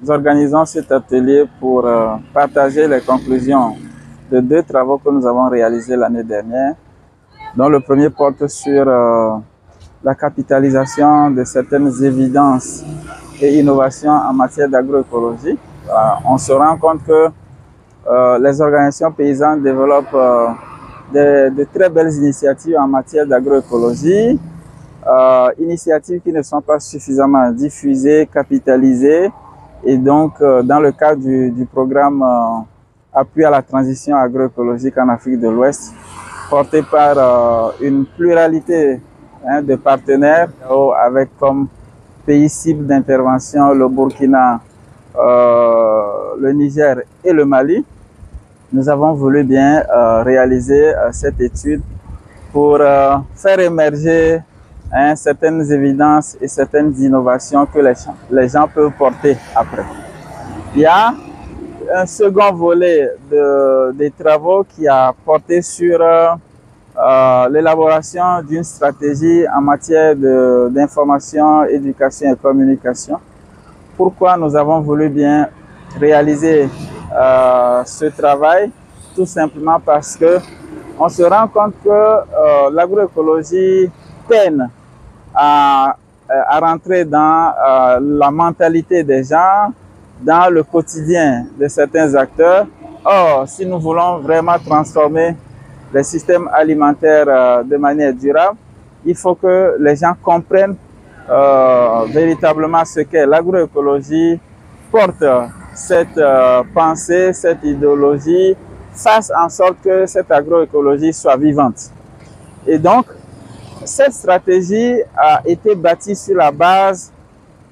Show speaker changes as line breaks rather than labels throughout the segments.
Nous organisons cet atelier pour partager les conclusions de 2 travaux que nous avons réalisés l'année dernière, dont le premier porte sur la capitalisation de certaines évidences et innovations en matière d'agroécologie. On se rend compte que les organisations paysannes développent de très belles initiatives en matière d'agroécologie, initiatives qui ne sont pas suffisamment diffusées, capitalisées. Et donc, dans le cadre du programme Appui à la transition agroécologique en Afrique de l'Ouest, porté par une pluralité de partenaires, avec comme pays cible d'intervention le Burkina, le Niger et le Mali, nous avons voulu bien réaliser cette étude pour faire émerger certaines évidences et certaines innovations que les gens peuvent porter après. Il y a un second volet des travaux qui a porté sur l'élaboration d'une stratégie en matière d'information, éducation et communication. Pourquoi nous avons voulu bien réaliser ce travail? Tout simplement parce que on se rend compte que l'agroécologie peine à rentrer dans la mentalité des gens, dans le quotidien de certains acteurs. Or, si nous voulons vraiment transformer les systèmes alimentaires de manière durable, il faut que les gens comprennent véritablement ce qu'est l'agroécologie, porte cette pensée, cette idéologie, fasse en sorte que cette agroécologie soit vivante. Et donc, cette stratégie a été bâtie sur la base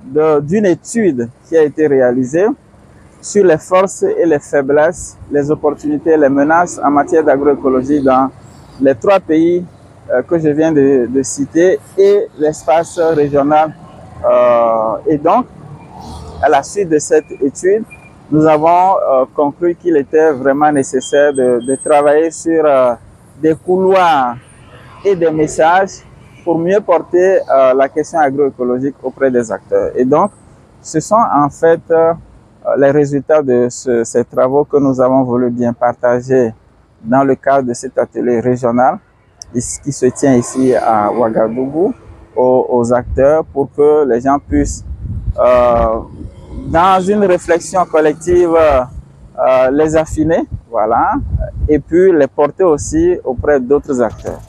d'une étude qui a été réalisée sur les forces et les faiblesses, les opportunités et les menaces en matière d'agroécologie dans les 3 pays que je viens de citer et l'espace régional. Et donc, à la suite de cette étude, nous avons conclu qu'il était vraiment nécessaire de travailler sur des couloirs et des messages pour mieux porter la question agroécologique auprès des acteurs. Et donc, ce sont en fait les résultats de ces travaux que nous avons voulu bien partager dans le cadre de cet atelier régional qui se tient ici à Ouagadougou aux acteurs pour que les gens puissent, dans une réflexion collective, les affiner, voilà, et puis les porter aussi auprès d'autres acteurs.